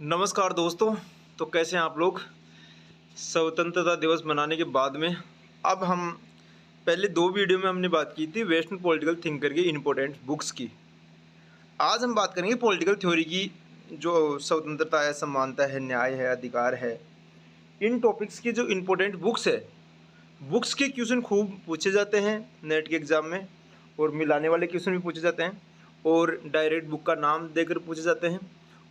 नमस्कार दोस्तों। तो कैसे हैं आप लोग। स्वतंत्रता दिवस मनाने के बाद में अब हम पहले दो वीडियो में हमने बात की थी वेस्टर्न पॉलिटिकल थिंकर की इम्पोर्टेंट बुक्स की। आज हम बात करेंगे पॉलिटिकल थ्योरी की, जो स्वतंत्रता है, समानता है, न्याय है, अधिकार है, इन टॉपिक्स की जो इम्पोर्टेंट बुक्स है। बुक्स के क्वेश्चन खूब पूछे जाते हैं नेट के एग्ज़ाम में, और मिलाने वाले क्वेश्चन भी पूछे जाते हैं, और डायरेक्ट बुक का नाम देकर पूछे जाते हैं,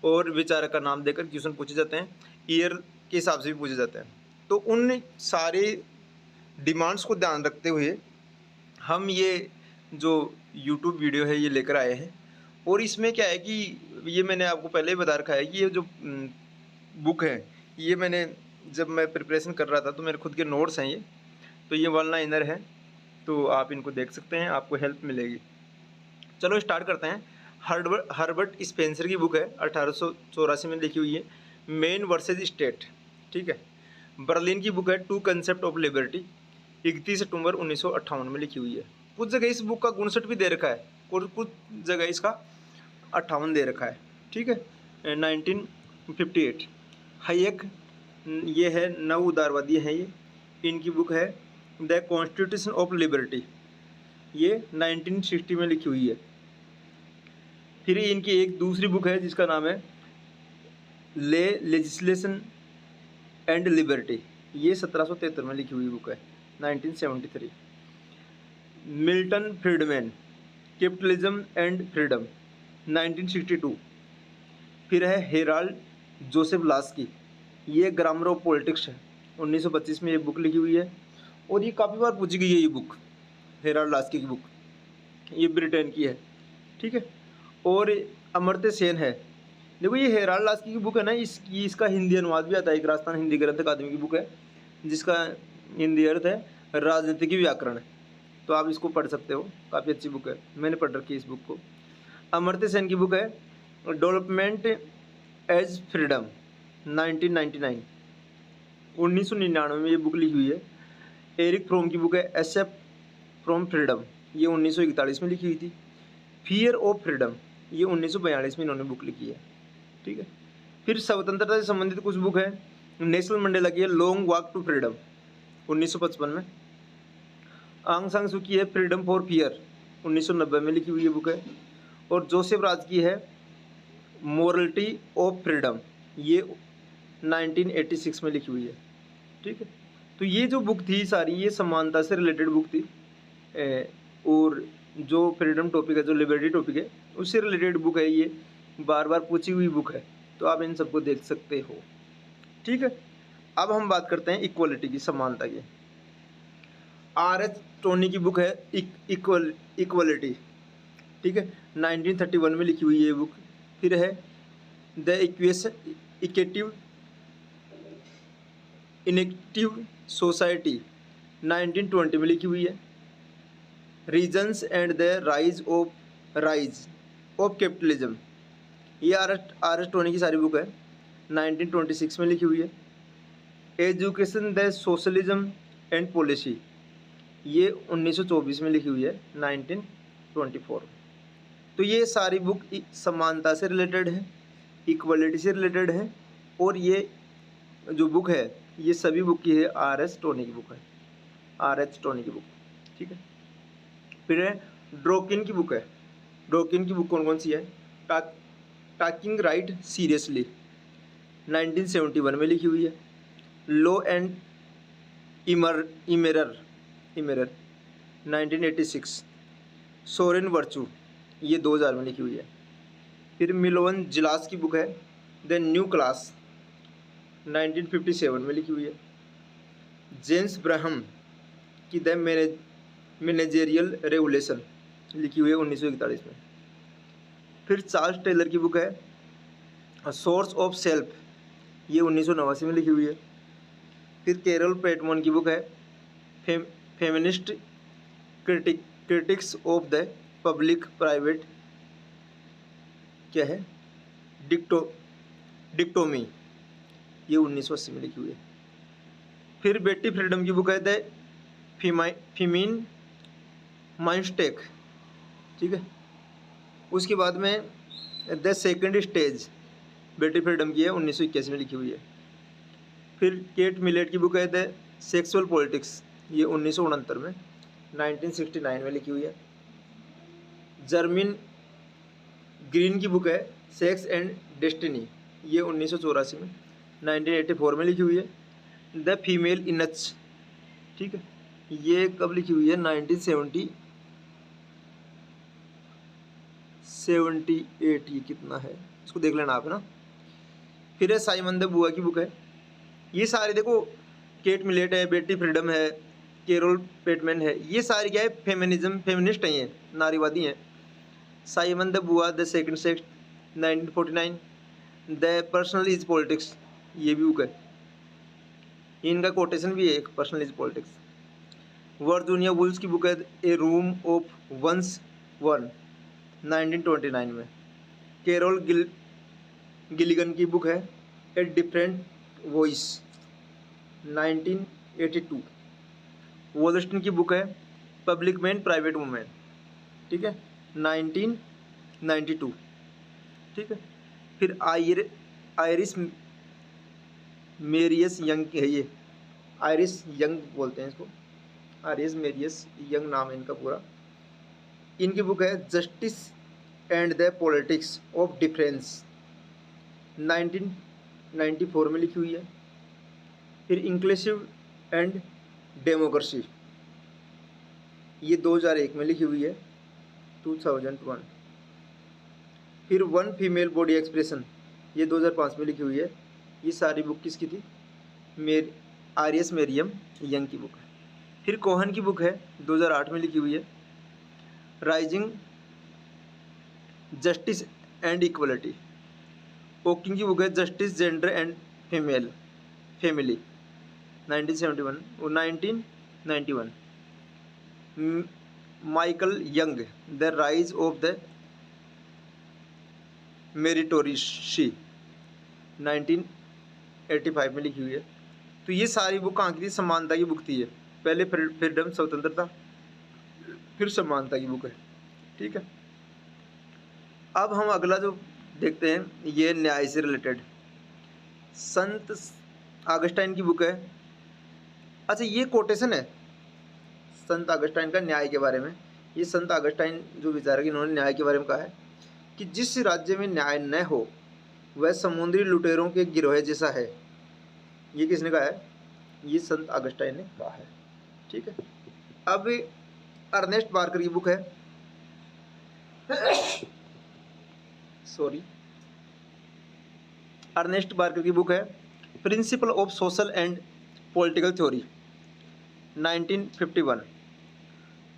और विचारक का नाम देकर क्वेश्चन पूछे जाते हैं, ईयर के हिसाब से भी पूछे जाते हैं। तो उन सारे डिमांड्स को ध्यान रखते हुए हम ये जो यूट्यूब वीडियो है ये लेकर आए हैं। और इसमें क्या है कि ये मैंने आपको पहले ही बता रखा है कि ये जो बुक है, ये मैंने जब मैं प्रिपरेशन कर रहा था तो मेरे खुद के नोट्स हैं ये। तो ये वन लाइनर है, तो आप इनको देख सकते हैं, आपको हेल्प मिलेगी। चलो स्टार्ट करते हैं। हर्बर्ट स्पेंसर की बुक है, 1884 में लिखी हुई है, मेन वर्सेज स्टेट। ठीक है। बर्लिन की बुक है, टू कंसेप्ट ऑफ लिबर्टी, 31 सितंबर 1958 में लिखी हुई है। कुछ जगह इस बुक का 59 भी दे रखा है, और कुछ जगह इसका 58 दे रखा है। ठीक है। 1958। हाइक, ये है नव उदारवादी है ये, इनकी बुक है द कॉन्स्टिट्यूशन ऑफ लिबर्टी, ये 1960 में लिखी हुई है। फिर इनकी एक दूसरी बुक है जिसका नाम है लेजिस्लेशन एंड लिबर्टी, ये 1773 में लिखी हुई बुक है, 1973। Milton Friedman, capitalism and freedom, 1962। फिर है हेराल्ड जोसेफ लास्की, ये ग्रामर ऑफ पॉलिटिक्स है, 1925 में ये बुक लिखी हुई है, और ये काफ़ी बार पूछी गई है ये बुक, हेराल्ड लास्की की बुक, ये ब्रिटेन की है। ठीक है। और अमर्त्य सेन है, देखो ये हेराल्ड लास्की की बुक है ना, इसका हिंदी अनुवाद भी आता है, एक राजस्थान हिंदी ग्रंथ अकादमी की बुक है, जिसका हिंदी अर्थ है राजनीतिक व्याकरण। तो आप इसको पढ़ सकते हो, काफ़ी अच्छी बुक है, मैंने पढ़ रखी है इस बुक को। अमर्त्य सेन की बुक है डेवलपमेंट एज फ्रीडम, 1999, 1999 में ये बुक लिखी हुई है। एरिक फ्रोम की बुक है एसेप फ्रॉम फ्रीडम, ये 1941 में लिखी हुई थी। फियर ऑफ फ्रीडम, ये 1942 में इन्होंने बुक लिखी है। ठीक है। फिर स्वतंत्रता से संबंधित कुछ बुक है, नेशनल मंडेला की है लॉन्ग वॉक टू फ्रीडम, 1955 में। आंग सान सू की है फ्रीडम फॉर फियर, 1990 में लिखी हुई बुक है। और जोसेफ राज की है मोरलिटी ऑफ फ्रीडम, ये 1986 में लिखी हुई है। ठीक है। तो ये जो बुक थी सारी, ये समानता से रिलेटेड बुक थी, और जो फ्रीडम टॉपिक है, जो लिबर्टी टॉपिक है, उससे रिलेटेड बुक है, ये बार बार पूछी हुई बुक है, तो आप इन सबको देख सकते हो। ठीक है। अब हम बात करते हैं इक्वलिटी की, समानता की। R.H. टोनी की बुक है इक्वलिटी। ठीक है, 1931 में लिखी हुई है ये बुक। फिर है द इक्वेटिव इनेक्टिव सोसाइटी, 1920 में लिखी हुई है। Reasons and the rise of capitalism, ये आर एस टोनी की सारी बुक है, 1926 में लिखी हुई है। Education the socialism and policy, ये 1924 में लिखी हुई है, 1924। तो ये सारी बुक समानता से रिलेटेड है, इक्वलिटी से रिलेटेड है, और ये जो बुक है ये सभी बुक की है R.H. टोनी की बुक है, R.H. टोनी की बुक। ठीक है। फिर है ड्रोकिन की बुक है। ड्रोकिन की बुक कौन कौन सी है? टॉकिंग राइट सीरियसली, 1971 में लिखी हुई है। लॉ एंड इमेरर 1986। सोरेन वर्चू, ये 2000 में लिखी हुई है। फिर मिलोवन जिलास की बुक है द न्यू क्लास, 1957 में लिखी हुई है। जेम्स ब्रहम की द मैनेजेरियल रेगुलेशन, लिखी हुई है 1941 में। फिर चार्ल्स टेलर की बुक है सोर्स ऑफ सेल्फ, ये 1989 में लिखी हुई है। फिर कैरल पेटमोन की बुक है feminist critics of the public private, क्या है, डिक्टोमी, ये 1980 में लिखी हुई है। फिर बेटी फ्रीडम की बुक है द फीमेन माइंस्टेक। ठीक है। उसके बाद में द सेकंड स्टेज, बेटी फ्रीडम की है, 1981 में लिखी हुई है। फिर केट मिलेट की बुक है द सेक्सुअल पॉलिटिक्स, ये 1969 में, 1969 में लिखी हुई है। जर्मिन ग्रीन की बुक है सेक्स एंड डेस्टिनी, ये 1984 में, 1984 में लिखी हुई है। द फीमेल इनच, ठीक है, ये कब लिखी हुई है, 1978, ये कितना है इसको देख लेना आप, है ना। फिर है साइमन द बुआ की बुक है। ये सारे देखो, केट मिलेट है, बेटी फ्रीडम है, केरोल पेटमैन है, ये सारी क्या है, फेमिनिज्म, फेमिनिस्ट हैं, ये नारीवादी हैं। साइमन द बुआ the second sex, 1949। The personal is politics, ये भी बुक है, इनका कोटेशन भी है एक, पर्सनल इज पॉलिटिक्स। वर्जूनिया वुल्स की बुक है ए रूम ऑफ वंस वन, 1929 में। केरोल गिलिगन की बुक है ए डिफरेंट वॉइस, 1982। वॉलस्टन की बुक है पब्लिक मैन प्राइवेट वुमेन, ठीक है, 1992, ठीक है। फिर आयरिस मेरियस यंग की है, ये आयरिस यंग बोलते हैं इसको, आयरिस मेरियस यंग नाम है इनका पूरा। इनकी बुक है justice and the politics of difference, 1994 में लिखी हुई है। फिर इंक्लूसिव एंड डेमोक्रेसी, ये 2001 में लिखी हुई है, 2001। फिर वन फीमेल बॉडी एक्सप्रेशन, ये 2005 में लिखी हुई है। ये सारी बुक किसकी थी, आर.एस. मेरियम यंग की बुक है। फिर कोहन की बुक है, 2008 में लिखी हुई है, राइजिंग जस्टिस एंड इक्वलिटी। ओकिंग की बुक है जस्टिस जेंडर एंड फैमिली, 1971 और 1991। Michael Young the rise of the meritocracy, 1985 में लिखी हुई है। तो ये सारी बुक कहाँ की थी, समानता की बुक थी ये। पहले फ्रीडम स्वतंत्रता, फिर समानता की बुक है, ठीक है। अब हम अगला जो देखते हैं, ये न्याय से रिलेटेड, संत ऑगस्टाइन की बुक है। अच्छा, ये कोटेशन है संत ऑगस्टाइन का न्याय के बारे में। ये संत ऑगस्टाइन जो विचारक, इन्होंने न्याय के बारे में कहा है कि जिस राज्य में न्याय न हो वह समुद्री लुटेरों के गिरोह जैसा है। ये किसने कहा है, ये संत ऑगस्टाइन ने कहा है, ठीक है। अब अर्नेस्ट बार्कर की बुक है अर्नेस्ट बार्कर की बुक है principle of social and political theory, 1951।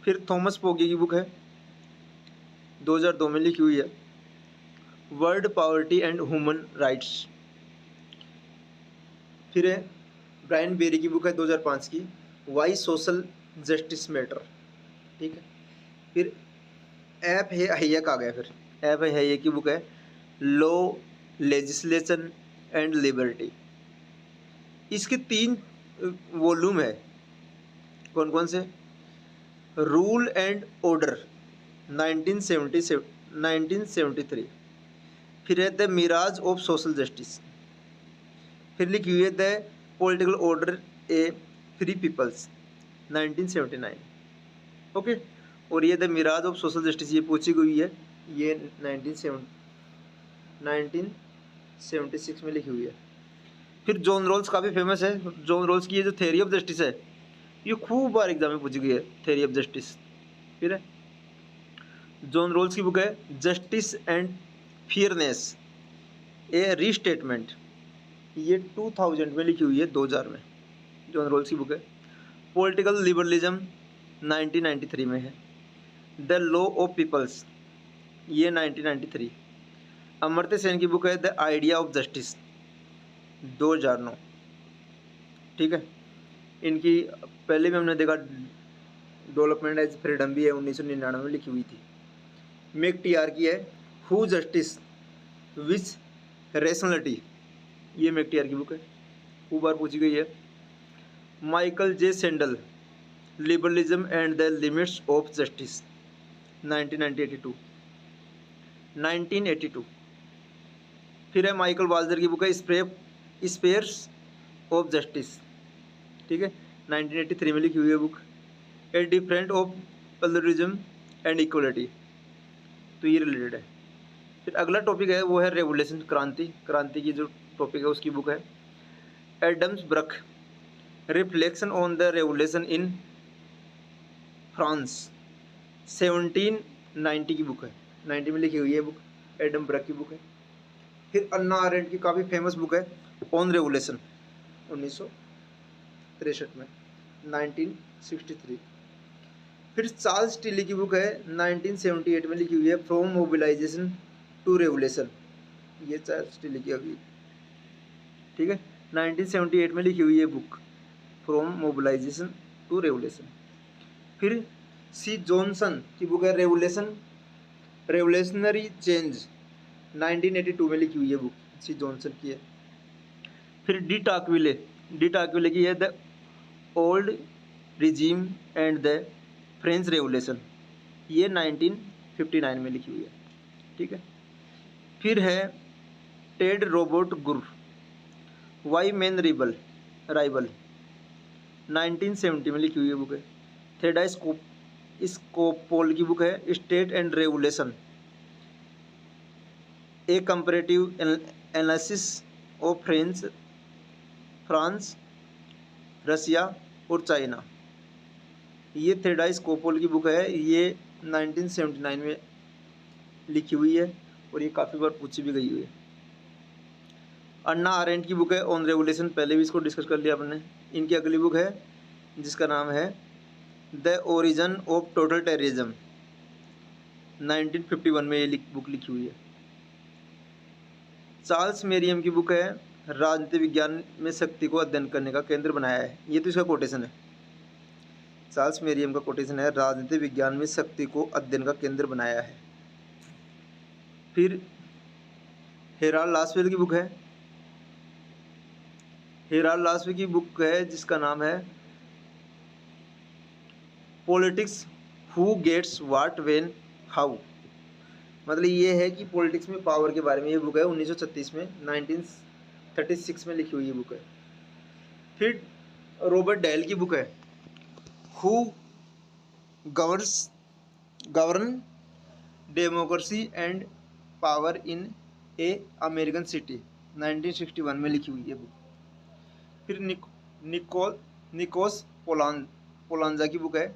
फिर थॉमस पोगी की बुक है, 2002 में लिखी हुई है, world poverty and human rights. फिर है ब्रायन बेरी की बुक है 2005 की, वाई सोशल जस्टिस मैटर, ठीक है। फिर एफ है हैयक आ गया, फिर एफ है हैयक की बुक है लॉ, लेजिस्लेशन एंड लिबर्टी। इसके 3 वॉल्यूम है, कौन कौन से, रूल एंड ऑर्डर, 1973। फिर है the mirage of social justice. फिर लिखी हुई है the political order a free peoples, 1979, okay. और ये the mirage of social justice, ये पूछी गई है, ये 1976 में लिखी हुई है। फिर जॉन रॉल्स काफ़ी फेमस है। जॉन रॉल्स की ये जो थ्योरी ऑफ जस्टिस है, ये खूब बार एग्जाम में पूछी गई है, थ्योरी ऑफ जस्टिस। फिर है जॉन रॉल्स की बुक है justice and fairness A restatement, ये 2000 में लिखी हुई है, 2000 में। जॉन रॉल्स की बुक है पॉलिटिकल लिबरलिज्म, 1993 में है। द लॉ ऑफ पीपल्स, ये 1993। अमर्त्य सेन की बुक है द आइडिया ऑफ जस्टिस, 2009, ठीक है। इनकी पहले भी हमने देखा डेवलपमेंट एज फ्रीडम भी है, 1999 में लिखी हुई थी। मेक टी आर की है हु जस्टिस विच रेशनलिटी, ये मेक टी आर की बुक है, खूब बार पूछी गई है। Michael J sandal liberalism and the limits of justice, 1982। फिर है माइकल वाल्जर की बुक है स्पेयर्स ऑफ जस्टिस, ठीक है, 1983 में लिखी हुई है book. A different of pluralism and equality, तो ये रिलेटेड है। फिर अगला टॉपिक है वो है रेवोल्यूशन, क्रांति की जो टॉपिक है उसकी बुक है Adams Burke, reflection on the revolution in France, 1790 की बुक है, 90 में लिखी हुई है बुक, एडम ब्रक की बुक है। फिर अन्ना आरेंट की काफ़ी फेमस बुक है ऑन रेवोल्यूशन, 1963 में, 1963। फिर चार्ल्स टिली की बुक है 1978 में लिखी हुई है फ्रॉम मोबिलाइजेशन टू रेवोल्यूशन, ये चार्ल्स टिली की अभी, ठीक है, 1978 में लिखी हुई है book from mobilization to revolution. फिर सी जॉनसन की बुक है रेवोल्यूशनरी चेंज, 1982 में लिखी हुई है बुक, सी जॉनसन की है। फिर डी टाकविले की है the old regime and the French revolution, ये 1959 में लिखी हुई है, ठीक है। फिर है टेड रोबोट गुर, वाई मैन राइवल, 1970 में लिखी हुई है बुक है। थेडा स्कोपोल की बुक है state and revolution, a comparative analysis of France, Russia और चाइना, ये थेडा स्कोपोल की बुक है, ये 1979 में लिखी हुई है और ये काफ़ी बार पूछी भी गई हुई है। अन्ना आरेंट की बुक है ऑन रेवोल्यूशन, पहले भी इसको डिस्कस कर लिया अपने। इनकी अगली बुक है जिसका नाम है the origin of total terrorism, 1951 में ये बुक लिखी हुई है। चार्ल्स मेरियम की बुक है राजनीति विज्ञान में शक्ति को अध्ययन करने का केंद्र बनाया है, ये तो इसका कोटेशन है, चार्ल्स मेरियम का कोटेशन है राजनीति विज्ञान में शक्ति को अध्ययन का केंद्र बनाया है। फिर हेराल्ड लासवेल की बुक है, हेराल्ड लासवेल की बुक है जिसका नाम है politics who gets what when how, मतलब ये है कि पॉलिटिक्स में पावर के बारे में ये बुक है, 1936 में, 1936 में लिखी हुई ये बुक है। फिर रॉबर्ट डेल की बुक है who govern democracy and power in A American city, 1961 में लिखी हुई है बुक। फिर निकोस पोलांजा की बुक है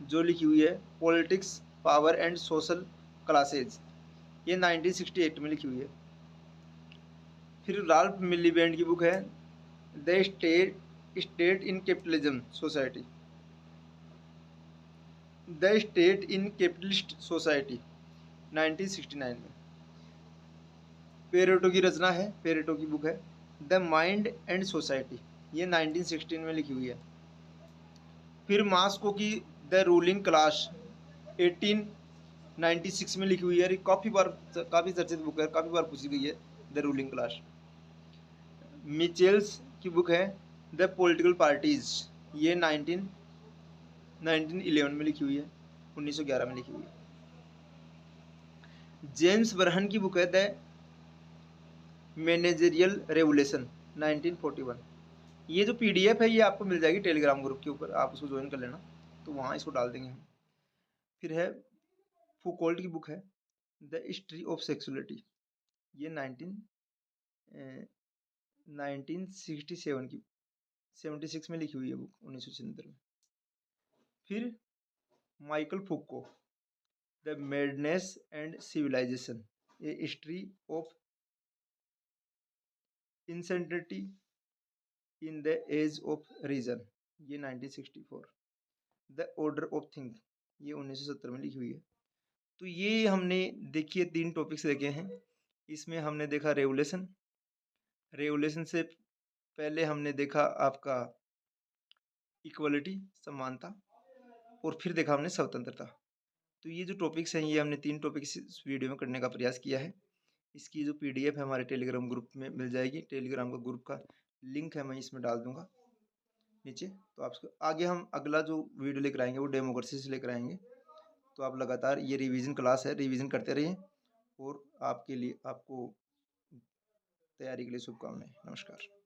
जो लिखी हुई है politics power and social classes, ये 1968 में लिखी हुई है। फिर राल्फ मिलीबैंड की बुक है the state in capitalism society, the state in capitalist society, 1969 में। पेरेटो की रचना है, पेरेटो की बुक है द माइंड एंड सोसाइटी, ये 1916 में लिखी हुई है। फिर मास्को की द रूलिंग क्लास, 1896 में लिखी हुई है, काफ़ी चर्चित बुक है, काफ़ी बार पूछी गई है द रूलिंग क्लास। मिचेल्स की बुक है द पॉलिटिकल पार्टीज, ये 1911 में लिखी हुई है, 1911 में लिखी हुई है। जेम्स बरहन की बुक है द मैनेजरियल रेवोल्यूशन, 1941। ये जो पीडीएफ है ये आपको मिल जाएगी टेलीग्राम ग्रुप के ऊपर, आप उसको ज्वाइन कर लेना, तो वहाँ इसको डाल देंगे हम। फिर है फुकोल्ट की बुक है द हिस्ट्री ऑफ सेक्सुअलिटी, ये 1967 की 76 में लिखी हुई है बुक, 1976 में। फिर Michael Foucault the madness and civilisation, a history of insanity in the age of reason, ये 1964। द ऑर्डर ऑफ थिंग, ये 1970 में लिखी हुई है। तो ये हमने देखिए 3 टॉपिक्स देखे हैं। इसमें हमने देखा रेवोल्यूशन से पहले हमने देखा आपका इक्वलिटी, समानता, और फिर देखा हमने स्वतंत्रता। तो ये जो टॉपिक्स हैं ये हमने 3 टॉपिक्स इस वीडियो में करने का प्रयास किया है। इसकी जो पीडीएफ है हमारे टेलीग्राम ग्रुप में मिल जाएगी, टेलीग्राम का ग्रुप का लिंक है मैं इसमें डाल दूंगा नीचे। तो आपको आगे हम अगला जो वीडियो लेकर आएंगे वो डेमोक्रेसी से लेकर आएंगे। तो आप लगातार, ये रिवीजन क्लास है, रिवीजन करते रहिए और आपके लिए आपको तैयारी के लिए शुभकामनाएं। नमस्कार।